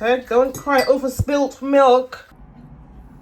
said, don't cry over spilt milk.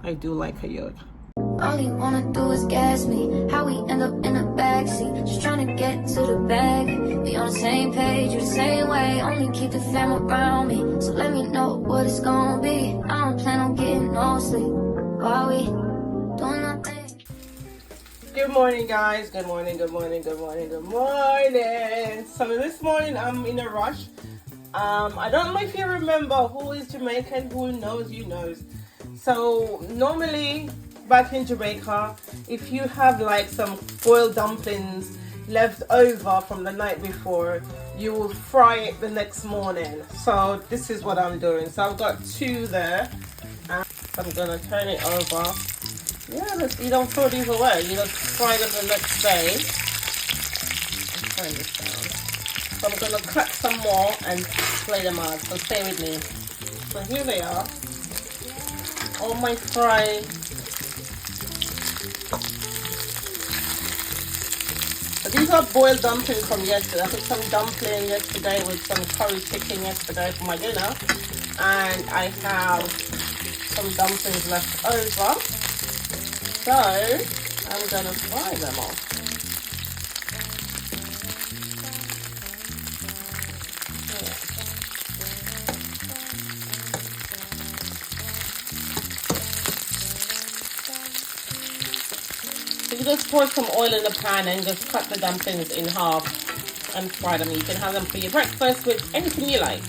I do like a yolk. All you wanna do is gas me. How we end up in the backseat, just trying to get to the bag. We on the same page, you the same way. Only keep the fam around me, so let me know what it's gonna be. I don't plan on getting no sleep while we doing nothing. Good morning, guys. Good morning, good morning, good morning, good morning. So this morning I'm in a rush. I don't know if you remember who is Jamaican, who knows, you knows. So normally back in Jamaica, if you have like some boiled dumplings left over from the night before, you will fry it the next morning. So this is what I'm doing. So I've got 2 there, and I'm gonna turn it over. Yeah, you don't throw these away, you just fry them the next day. Turn this down. So I'm gonna cut some more and spread them out, so stay with me. So here they are, all my fried. So these are boiled dumplings from yesterday. I cooked some dumpling yesterday with some curry chicken yesterday for my dinner, and I have some dumplings left over. So I'm gonna fry them off. You just pour some oil in the pan and just cut the dumplings in half and fry them. You can have them for your breakfast with anything you like.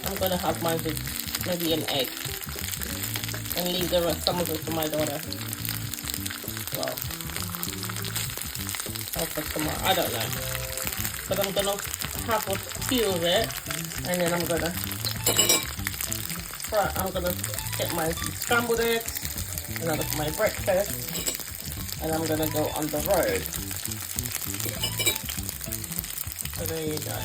I'm going to have mine with maybe an egg and leave the rest, some of it for my daughter. Well, or for tomorrow, I don't know. But I'm going to have a few of it, and then I'm going to get my scrambled eggs. Another for my breakfast, and I'm gonna go on the road. So there you go.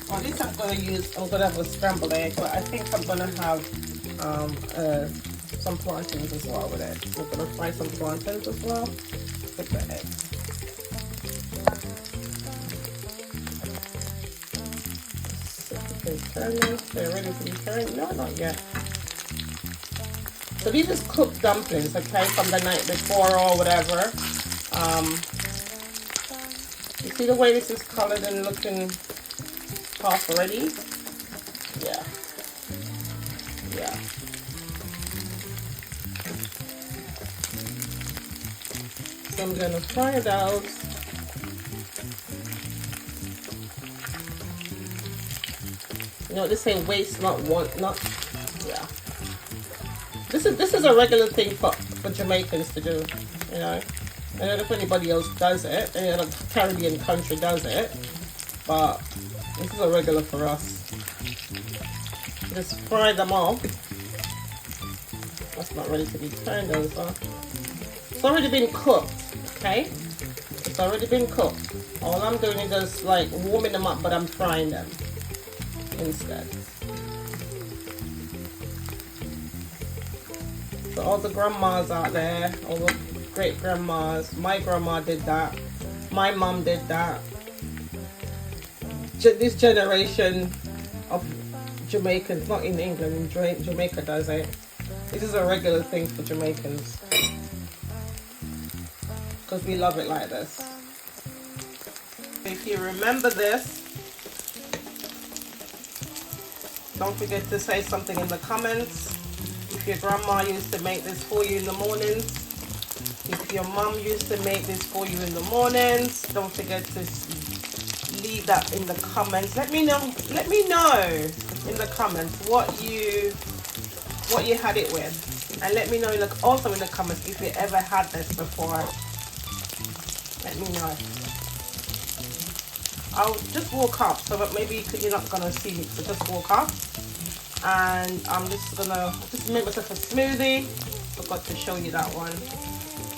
Well, this I'm gonna have a scrambled egg, but I think I'm gonna have some plantains as well with it. We're gonna fry some plantains as well with the eggs. They're ready to be turned. No, not yet. So these is cooked dumplings, okay, from the night before or whatever. You see the way this is colored and looking half already? Yeah. Yeah. So I'm gonna fry those. You know, they say waste not want, not, yeah. This is a regular thing for Jamaicans to do, you know. I don't know if anybody else does it, any other Caribbean country does it, but this is a regular for us. Just fry them off. That's not ready to be turned over. It's already been cooked, okay? It's already been cooked. All I'm doing is just like warming them up, but I'm frying them instead. So all the grandmas out there, all the great grandmas, my grandma did that, my mom did that. This generation of Jamaicans, not in England, in Jamaica does it. This is a regular thing for Jamaicans because we love it like this. If you remember this, don't forget to say something in the comments. If your grandma used to make this for you in the mornings, if your mom used to make this for you in the mornings, don't forget to leave that in the comments. Let me know in the comments what you had it with, and let me know also in the comments if you ever had this before. Let me know. I'll just walk up so that maybe you're not gonna see me, so just walk up. And I'm just make myself a smoothie. Forgot to show you that one,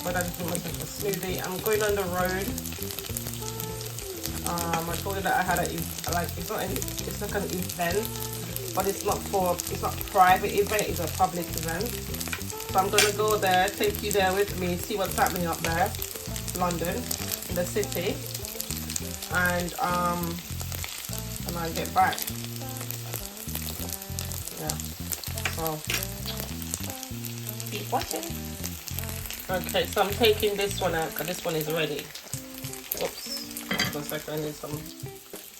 but I just made myself a smoothie. I'm going on the road. I told you that I had it's like an event, but it's not private event, it's a public event. So So I'm gonna go there, take you there with me, see what's happening up there, London, in the city, and I get back. Yeah. So keep watching. Okay, so I'm taking this one out because this one is ready. Oops. Hold on a second, I need some.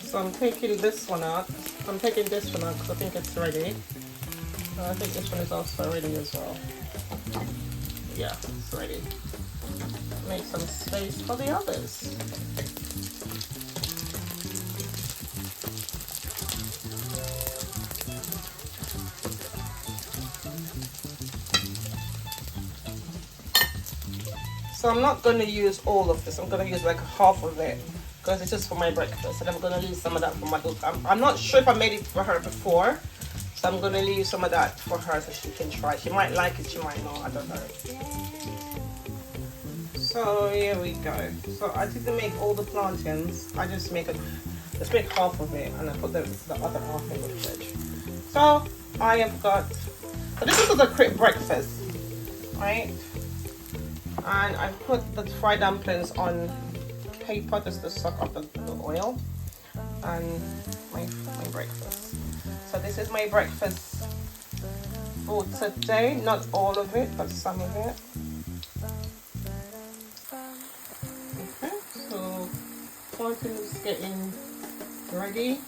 So I'm taking this one out. I'm taking this one out because I think it's ready. I think this one is also ready as well. Yeah, it's ready. Make some space for the others. So I'm not going to use all of this. I'm going to use like half of it because it's just for my breakfast, and I'm going to leave some of that for my daughter. I'm not sure if I made it for her before, so I'm going to leave some of that for her so she can try. She might like it, she might not, I don't know. So here we go. So I didn't make all the plantains. I just make half of it, and I put the other half in the fridge. So I have got. So this is a quick breakfast, right? And I put the fried dumplings on paper just to suck up the oil, and my breakfast. So this is my breakfast for today. Not all of it, but some of it. Okay, so plantain is getting ready,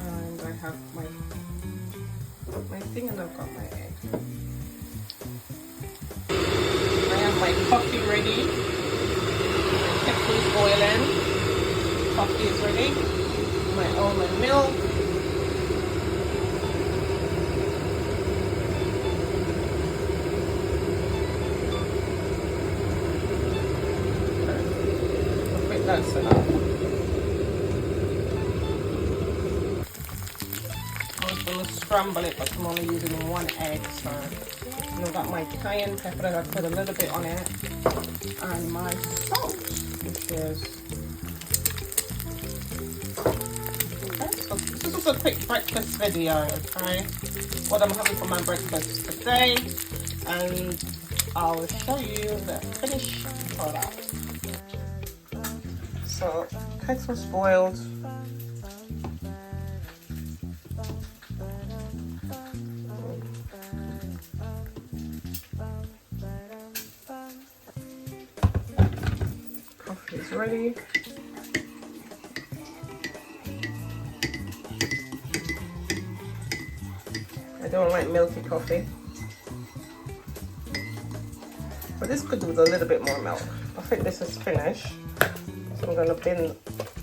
and I have my thing, and I've got my egg. I have my coffee ready. Kettle is boiling. Coffee is ready. My almond milk. I think that's enough. I was going to scramble it, but I'm only using one egg, so. And I've got my cayenne pepper that I put a little bit on it, and my salt, which is okay. So this is a quick breakfast video, okay? What I'm having for my breakfast today, and I'll show you the finished product. So kettle's boiled. It's ready. I don't like milky coffee, but this could do with a little bit more milk. I think this is finished, so I'm going to bin.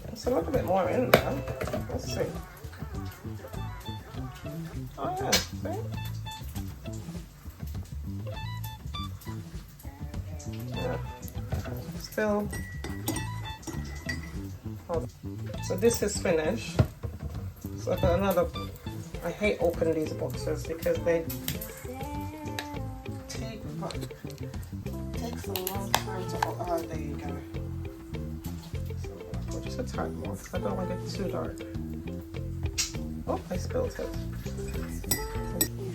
There's a little bit more in there. Let's see. Oh yeah, see? Yeah. Still. So this is finished. So I've got another. I hate opening these boxes because they takes a long time to open. Oh, there you go. So just a tad more because I don't want it too dark. Oh, I spilled it.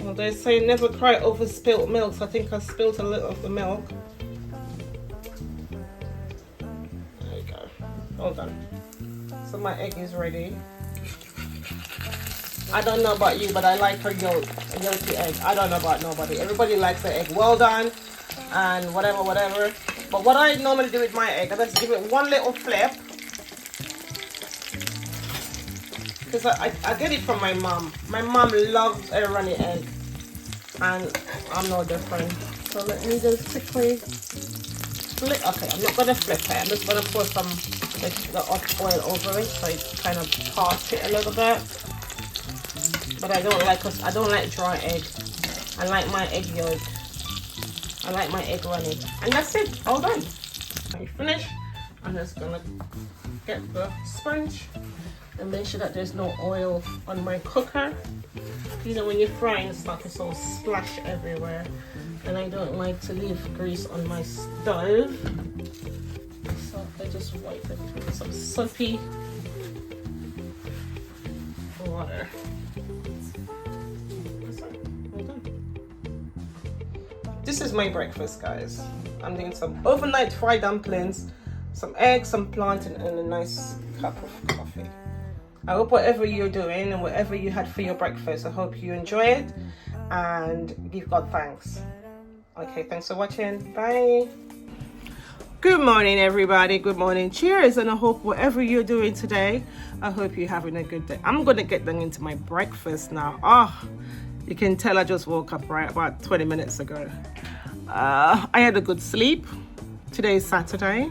Well, they say never cry over spilt milk, so I think I spilled a little of the milk. There you go. All done. So my egg is ready. I don't know about you, but I like a yolky egg. I don't know about nobody. Everybody likes the egg well done and whatever. But what I normally do with my egg, I just give it one little flip. Because I get it from my mom. My mom loves a runny egg. And I'm no different. So let me just quickly flip. Okay, I'm not going to flip it. I'm just going to pour some the hot oil over it so it kind of parts it a little bit. But I don't like dry egg. I like my egg yolk. I like my egg runny. And that's it, all done. I'm finished. I'm just gonna get the sponge and make sure that there's no oil on my cooker. You know, when you're frying stuff, it's all splash everywhere. And I don't like to leave grease on my stove. So I just wipe it with some soapy water. this is my breakfast, guys. I'm doing some overnight fried dumplings, some eggs, some plantain, and a nice cup of coffee. I hope whatever you're doing and whatever you had for your breakfast, I hope you enjoy it and give God thanks. Okay, thanks for watching. Bye. Good morning, everybody. Good morning. Cheers. And I hope whatever you're doing today, I hope you're having a good day. I'm going to get down into my breakfast now. Oh, you can tell I just woke up right about 20 minutes ago. I had a good sleep. Today is Saturday.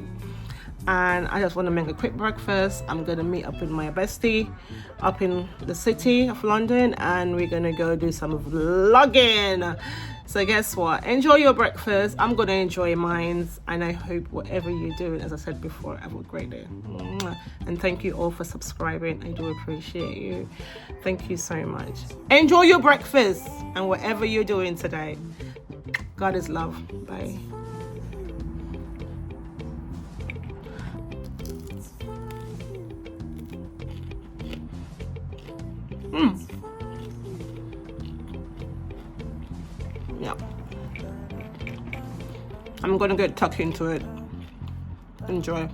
And I just want to make a quick breakfast. I'm going to meet up with my bestie up in the city of London. And we're going to go do some vlogging. So guess what? Enjoy your breakfast. I'm going to enjoy mine. And I hope whatever you're doing, as I said before, have a great day. And thank you all for subscribing. I do appreciate you. Thank you so much. Enjoy your breakfast and whatever you're doing today. God is love. Bye. Yeah. I'm gonna get tucked into it. Enjoy.